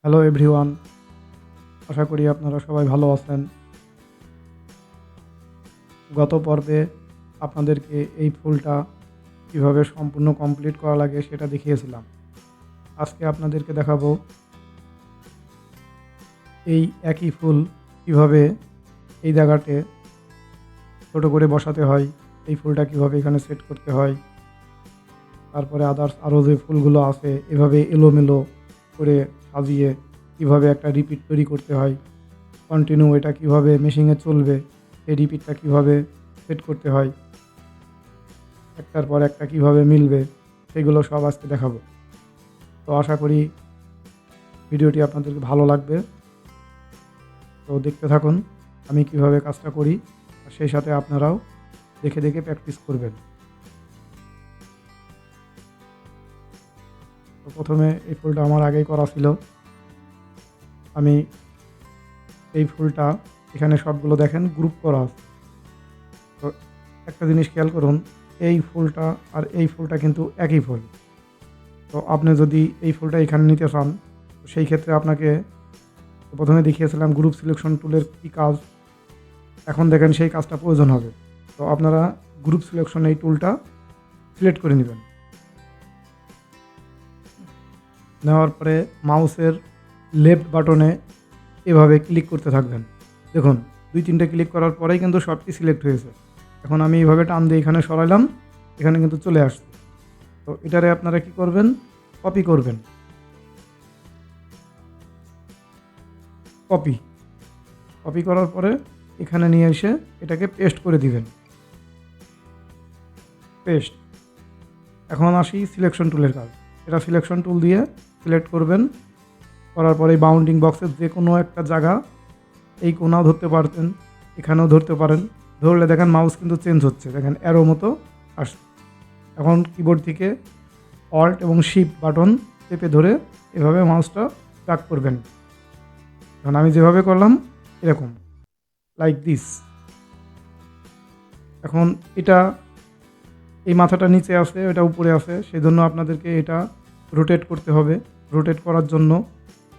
Hello everyone, আশা করি আপনারা সবাই ভালো আছেন। গত পর্বে আপনাদেরকে এই ফুলটা কিভাবে সম্পূর্ণ কমপ্লিট করা লাগে সেটা দেখিয়েছিলাম। আজকে আপনাদেরকে দেখাবো এই একই ফুল কিভাবে এই জায়গাতে ছোটো করে বসাতে হয়, এই ফুলটা কিভাবে এখানে সেট করতে হয়, তারপরে আদার্স আরও যে ফুলগুলো আছে এভাবে এলোমেলো করে সাজিয়ে কিভাবে একটা রিপিট তৈরি করতে হয়, কন্টিনিউ এটা কিভাবে মেশিনে চলবে, এই রিপিটটা কিভাবে সেট করতে হয়, একটার পর একটা কিভাবে মিলবে, সেগুলো সব আজকে দেখাবো। তো আশা করি ভিডিওটি আপনাদেরকে ভালো লাগবে। তো দেখতে থাকুন আমি কিভাবে কাজটা করি, আর সেই সাথে আপনারাও দেখে দেখে প্র্যাকটিস করবেন। তো প্রথমে এই ফুলটা আমার আগেই করা ছিল। আমি এই ফুলটা এখানে সবগুলো দেখেন গ্রুপ করা আছে। তো একটা জিনিস খেয়াল করুন, এই ফুলটা আর এই ফুলটা কিন্তু একই ফুল। তো আপনি যদি এই ফুলটা এখানে নিতে চান, তো সেই ক্ষেত্রে আপনাকে প্রথমে দেখিয়েছিলাম গ্রুপ সিলেকশন টুলের কী কাজ, এখন দেখেন সেই কাজটা প্রয়োজন হবে। তো আপনারা গ্রুপ সিলেকশন এই টুলটা সিলেক্ট করে নেবেন। নেওয়ার পরে মাউসের লেফট বাটনে এভাবে ক্লিক করতে থাকবেন। দেখুন 2-3টে ক্লিক করার পরেই কিন্তু সবটি সিলেক্ট হয়েছে। এখন আমি এইভাবে টান দিয়ে এখানে সরাইলাম, এখানে কিন্তু চলে আসছে। তো এটারে আপনারা কি করবেন, কপি করবেন। কপি করার পরে এখানে নিয়ে এসে এটাকে পেস্ট করে দিবেন। পেস্ট। এখন আসি সিলেকশন টুলের কাজ। এটা সিলেকশন টুল দিয়ে সিলেক্ট করবেন, করার পরে বাউন্ডিং বক্সের যে কোনো একটা জায়গা, এই কোনাও ধরতে পারতেন, এখানেও ধরতে পারেন। ধরলে দেখেন মাউস কিন্তু চেঞ্জ হচ্ছে, দেখেন অ্যারো মতো আসছে। এখন কিবোর্ড থেকে অল্ট এবং শিফট বাটন চেপে ধরে এভাবে মাউসটা ট্র্যাক করবেন। এখন আমি যেভাবে করলাম এরকম, লাইক দিস। এখন এটা এই মাথাটা নিচে আছে, এটা উপরে আছে, সেই জন্য আপনাদেরকে এটা রোটেট করতে হবে। রোটেট করার জন্য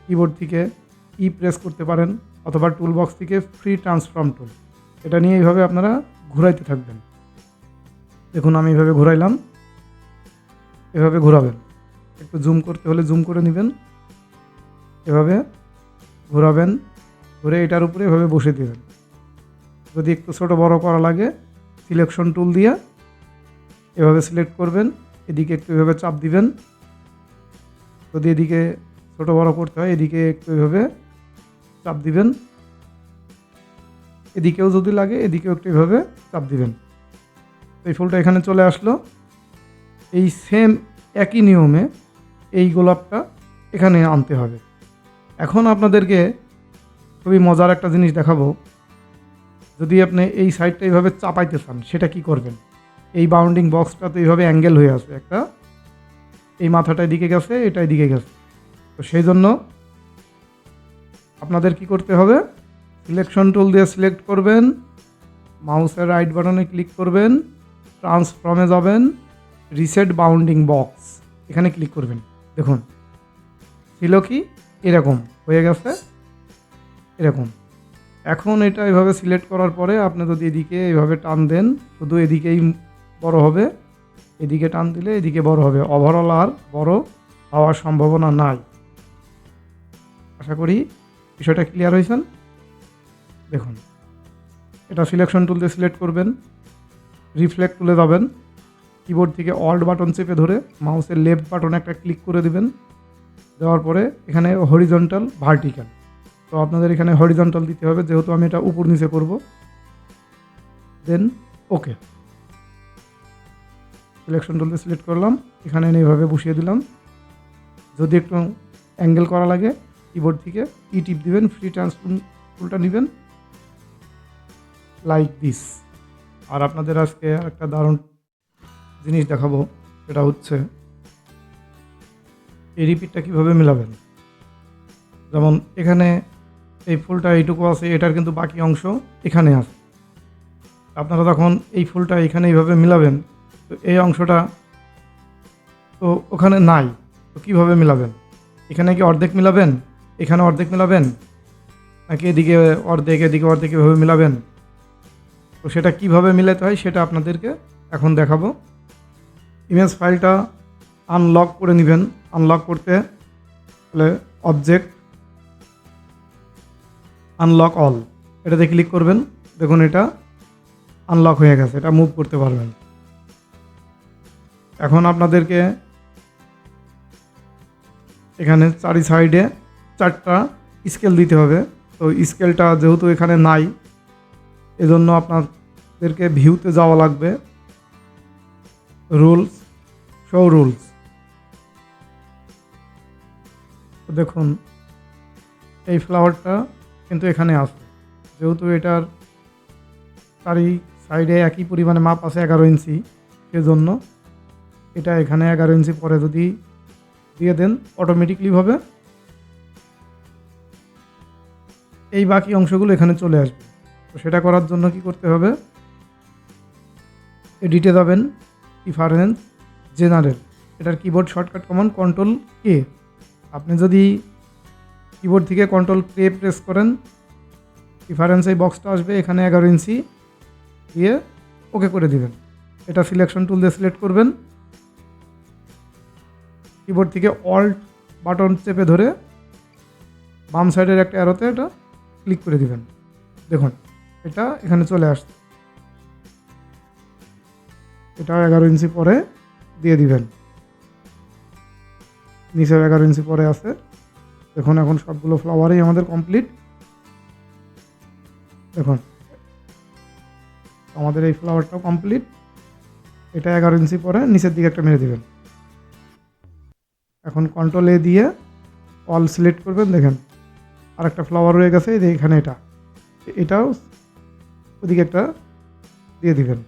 কিবোর্ড থেকে প্রেস করতে পারেন, অথবা টুল বক্স থেকে ফ্রি ট্রান্সফর্ম টুল, এটা নিয়ে এইভাবে আপনারা ঘুরাইতে থাকবেন। দেখুন আমি এইভাবে ঘুরাইলাম, এভাবে ঘোরাবেন। একটু জুম করতে হলে জুম করে নেবেন, এভাবে ঘোরাবেন, ঘুরে এটার উপরে এভাবে বসে দেবেন। যদি একটু ছোটো বড় করা লাগে সিলেকশন টুল দিয়ে এভাবে সিলেক্ট করবেন, এদিকে একটু এভাবে চাপ দিবেন। যদি এদিকে ছোটো বড় করতে হয় এদিকে একটু এভাবে চাপ দিবেন, এদিকেও যদি লাগে এদিকেও একটু এভাবে চাপ দিবেন। এই ফুলটা এখানে চলে আসলো। এই সেম একই নিয়মে এই গোলাপটা এখানে আনতে হবে। এখন আপনাদেরকে খুবই মজার একটা জিনিস দেখাবো। যদি আপনি এই সাইডটা এইভাবে চাপাইতে চান সেটা কি করবেন, এই বাউন্ডিং বক্সটা তো এইভাবে অ্যাঙ্গেল হয়ে আছে, একটা এই মাথাটা এদিকে গেছে, এটা এদিকে গেছে। তো সেই জন্য আপনাদের কি করতে হবে, সিলেকশন টুল দিয়ে সিলেক্ট করবেন, মাউসের রাইট বাটনে ক্লিক করবেন, ট্রান্সফর্মে যাবেন, রিসেট বাউন্ডিং বক্স এখানে ক্লিক করবেন। দেখুন ছিল কি এরকম হয়ে গেছে, এরকম। এখন এটা এভাবে সিলেক্ট করার পরে আপনি যদি এদিকে এইভাবে টান দেন, শুধু এদিকেই বড় হবে, এদিকে টান দিলে এদিকে বড় হবে, ওভারঅল আর বড় হওয়ার সম্ভাবনা নাই। আশা করি বিষয়টা ক্লিয়ার হয়েছেন। দেখুন এটা সিলেকশন টুল দিয়ে সিলেক্ট করবেন, রিফ্লেক্ট টুলে যাবেন, কিবোর্ড থেকে অল্ট বাটন চেপে ধরে মাউসের লেফট বাটনে একটা ক্লিক করে দিবেন। দেওয়ার পরে এখানে হরিজন্টাল ভার্টিক্যাল, তো আপনাদের এখানে হরিজন্টাল দিতে হবে যেহেতু আমি এটা উপর নিচে করব। দেন ওকে, সিলেকশন টুল দিয়ে সিলেক্ট করলাম, এখানে এইভাবে বসিয়ে দিলাম। যদি একটু অ্যাঙ্গেল করা লাগে কিবোর্ড থেকে টিপ দিবেন, ফ্রি ট্রান্সফর্ম টুলটা নেবেন, লাইক দিস। আর আপনাদের আজকে একটা দারুণ জিনিস দেখাবো, সেটা হচ্ছে এই রিপিটটা কীভাবে মেলাবেন। যেমন এখানে এই ফুলটা এইটুকু আছে, এটার কিন্তু বাকি অংশ এখানে আছে। আপনারা যখন এই ফুলটা এখানে এইভাবে মিলাবেন, তো এই অংশটা তো ওখানে নাই, তো কীভাবে মিলাবেন, এখানে কি অর্ধেক মিলাবেন এখানে অর্ধেক মেলাবেন নাকি এদিকে অর্ধেক এদিকে অর্ধেক এভাবে মেলাবেন? তো সেটা কিভাবে মিলাতে হয় সেটা আপনাদেরকে এখন দেখাবো। ইমেজ ফাইলটা আনলক করে নেবেন। আনলক করতে হলে অবজেক্ট আনলক অল এটাতে ক্লিক করবেন। দেখুন এটা আনলক হয়ে গেছে, এটা মুভ করতে পারবেন। এখন আপনাদেরকে এখানে চারি সাইডে 4টা স্কেল দিতে হবে। তো স্কেলটা যেহেতু এখানে নাই, এজন্য আপনাদেরকে ভিউতে যাওয়া লাগবে, রুলস, শো রুলস। তো দেখুন এই ফ্লাওয়ারটা কিন্তু এখানে আছে, যেহেতু এটার চারি সাইডে একই পরিমাণে মাপ আছে 11 ইঞ্চি, সেজন্য এটা এখানে 11 ইঞ্চি পরে যদি দিয়ে দেন অটোমেটিকলি ভাবে এই বাকি অংশগুলো এখানে চলে আসবে। তো সেটা করার জন্য কি করতে হবে, এডিটে যাবেন, প্রিফারেন্স, জেনারেল, এটার keyboard shortcut command control K. আপনি যদি কিবোর্ড থেকে কন্ট্রোল কে প্রেস করেন, প্রিফারেন্স এই বক্সটা আসবে, এখানে 11 ইঞ্চি দিয়ে ওকে করে দিবেন। এটা সিলেকশন টুল দিয়ে সিলেক্ট করবেন, কিবোর্ড থেকে অল্ট বাটন চেপে ধরে বাম সাইডের একটা অ্যারোতে এটা ক্লিক করে দিবেন। দেখুন এটা এখানে চলে আসছে, এটা 11 ইঞ্চি পরে দিয়ে দিবেন। নিচেও 11 ইঞ্চি পরে আছে। দেখুন এখন সবগুলো ফ্লাওয়ারই আমাদের কমপ্লিট। দেখুন আমাদের এই ফ্লাওয়ারটাও কমপ্লিট। এটা 11 ইঞ্চি পরে নিচের দিকে একটা মেরে দিবেন। এখন কন্ট্রোল এ দিয়ে অল সিলেক্ট করবেন। দেখেন আর একটা ফ্লাওয়ার রয়ে গেছে, এখানে এটাও ওদিকে একটা দিয়ে দিবেন।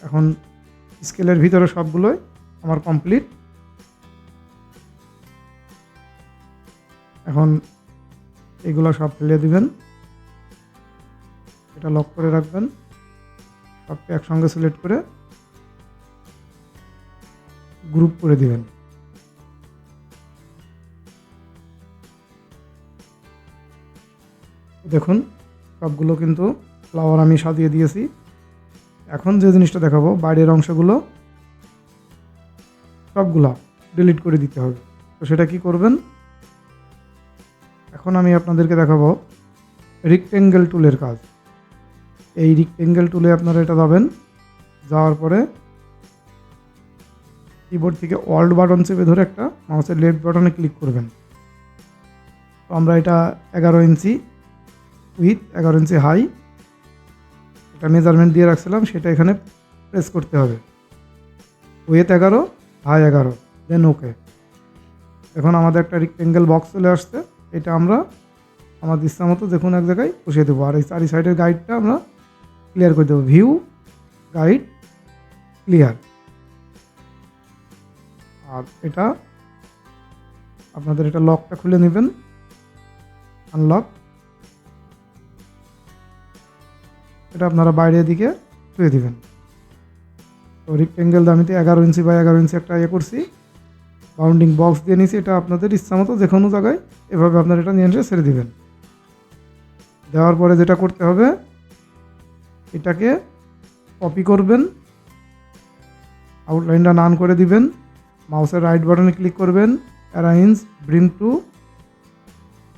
এখন স্কেলের ভিতরে সবগুলোই আমার কমপ্লিট। এখন এগুলো সব ফেলে দিবেন, এটা লক করে রাখবেন, সবকে একসঙ্গে সিলেক্ট করে গ্রুপ করে দিবেন। দেখুন সবগুলো কিন্তু ফ্লাওয়ার আমি সাজিয়ে দিয়েছি। এখন যে জিনিসটা দেখাবো, বাইরের অংশগুলো সবগুলা ডিলিট করে দিতে হবে। তো সেটা কি করবেন, এখন আমি আপনাদেরকে দেখাবো রেক্টেঙ্গেল টুলের কাজ। এই রেক্টেঙ্গেল টুলে আপনারা এটা যাবেন, যাওয়ার পরে কিবোর্ড থেকে অল্ট বাটন চেপে ধরে একটা মাউসের লেফট বাটনে ক্লিক করবেন। তো আমরা এটা 11 ইঞ্চি উইথ 11 ইঞ্চি হাই একটা মেজারমেন্ট দিয়ে রাখছিলাম, সেটা এখানে প্রেস করতে হবে। উইথ 11 হাই 11 দেন ওকে। এখন আমাদের একটা রেক্টেঙ্গেল বক্স চলে আসছে। এটা আমরা আমাদের ইচ্ছা মতো যে কোনো এক জায়গায় বসিয়ে দেবো। আর এই চারি সাইডের গাইডটা আমরা ক্লিয়ার করে দেবো, ভিউ গাইড ক্লিয়ার। আর এটা আপনাদের এটা লকটা খুলে নেবেন, আনলক, এটা আপনারা বাইরের দিকে শুয়ে দিবেন। তো রেক্টেঙ্গেল দামিতে 11 ইঞ্চি বাই 11 ইঞ্চি একটা করছি, বাউন্ডিং বক্স দিয়ে নিয়েছি। এটা আপনাদের ইচ্ছা মতো যে কোনো জায়গায় এভাবে আপনারা এটা নিয়ে এসে ছেড়ে দিবেন। দেওয়ার পরে যেটা করতে হবে, এটাকে কপি করবেন, আউটলাইনটা নান করে দিবেন, মাউসের রাইট বাটনে ক্লিক করবেন, অ্যারেঞ্জ ব্রিং টু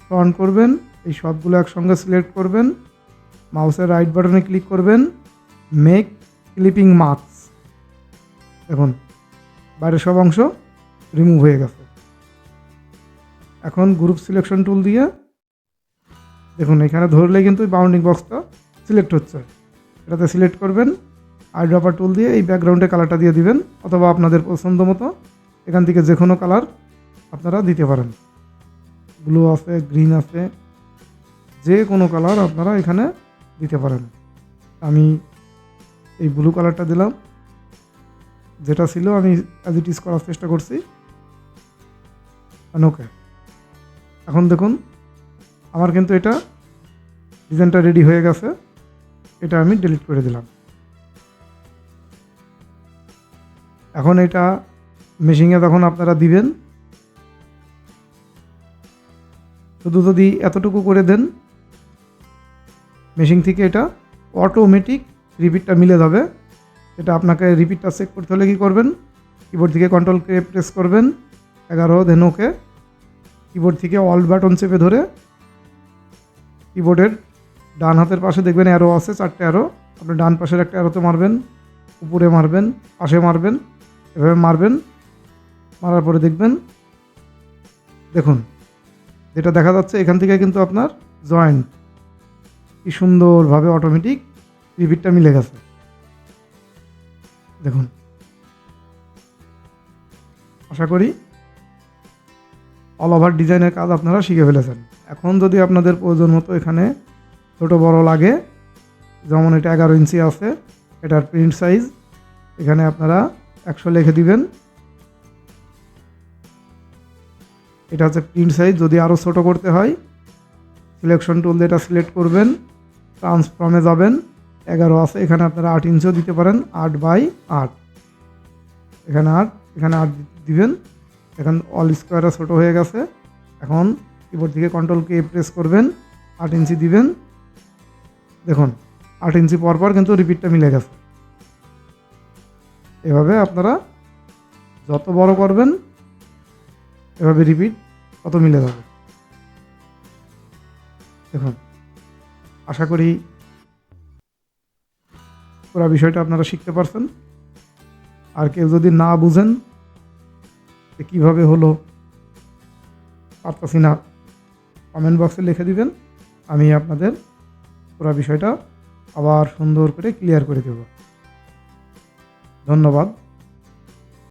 ফ্রন্ট করবেন, এই সবগুলো একসঙ্গে সিলেক্ট করবেন, মাউসের রাইট বাটনে ক্লিক করবেন, মেক ক্লিপিং মার্কস। দেখুন বাইরের সব অংশ রিমুভ হয়ে গেছে। এখন গ্রুপ সিলেকশন টুল দিয়ে দেখুন এখানে ধরলে কিন্তু বাউন্ডিং বক্সটা সিলেক্ট হচ্ছে, এটাতে সিলেক্ট করবেন। আই ড্রপার টুল দিয়ে এই ব্যাকগ্রাউন্ডে কালারটা দিয়ে দিবেন, অথবা আপনাদের পছন্দ মতো এখান থেকে যে কোনো কালার আপনারা দিতে পারেন। ব্লু আছে, গ্রিন আছে, যে কোনো কালার আপনারা এখানে দিতে পারেন। আমি এই ব্লু কালারটা দিলাম, যেটা ছিল আমি অ্যাজ ইট ইজ করার চেষ্টা করছি। ওকে, এখন দেখুন আমার কিন্তু এটা ডিজাইনটা রেডি হয়ে গেছে। এটা আমি ডিলিট করে দিলাম। এখন এটা মেশিনে যখন আপনারা দিবেন, শুধু যদি এতটুকু করে দেন, মেশিন থেকে এটা অটোমেটিক রিপিটটা মিলে যাবে। এটা আপনাকে রিপিটটা চেক করতে হলে কী করবেন, কিবোর্ড থেকে কন্ট্রোল কে প্রেস করবেন 11, দেন ওকে। কিবোর্ড থেকে অল্ট বাটন চেপে ধরে কিবোর্ডের ডান হাতের পাশে দেখবেন অ্যারো আছে, 4টে অ্যারো। আপনি ডান পাশের একটা অ্যারোতে মারবেন, উপরে মারবেন, পাশে মারবেন, এভাবে মারবেন। মারার পরে দেখুন যেটা দেখা যাচ্ছে এখান থেকে কিন্তু আপনার জয়েন্ট কি সুন্দরভাবে অটোমেটিক রিপিটটা মিলে গেছে। দেখুন, আশা করি অল ওভার ডিজাইনের কাজ আপনারা শিখে ফেলেছেন। এখন যদি আপনাদের প্রয়োজন মতো এখানে ছোট বড় লাগে, যেমন এটা 11 ইঞ্চি আছে, এটার প্রিন্ট সাইজ এখানে আপনারা 100 লিখে দিবেন। এটা হচ্ছে প্রিন্ট সাইজ। যদি আরও ছোট করতে হয়, সিলেকশন টুল দিয়ে এটা সিলেক্ট করবেন, ট্রান্সফর্মে যাবেন, 11 আছে, এখানে আপনারা 8 ইঞ্চিও দিতে পারেন, 8/8, এখানে 8, এখানে 8 দিবেন। এখন অল স্কোয়ারটা ছোটো হয়ে গেছে। এখন কিবোর্ড থেকে কন্ট্রোল কে প্রেস করবেন, 8 ইঞ্চি দিবেন। দেখুন 8 ইঞ্চি পরপর কিন্তু রিপিটটা মিলে গেছে। এভাবে আপনারা যত বড় করবেন এভাবে রিপিট তত মিলে যাবে। দেখুন, আশা করি পুরো বিষয়টা আপনারা শিখতে পারছেন। আর কেউ যদি না বুঝেন যে কীভাবে হলো পারতাছি না, কমেন্ট বক্সে লিখে দিবেন, আমি আপনাদের পুরো বিষয়টা আবার সুন্দর করে ক্লিয়ার করে দেব। ধন্যবাদ।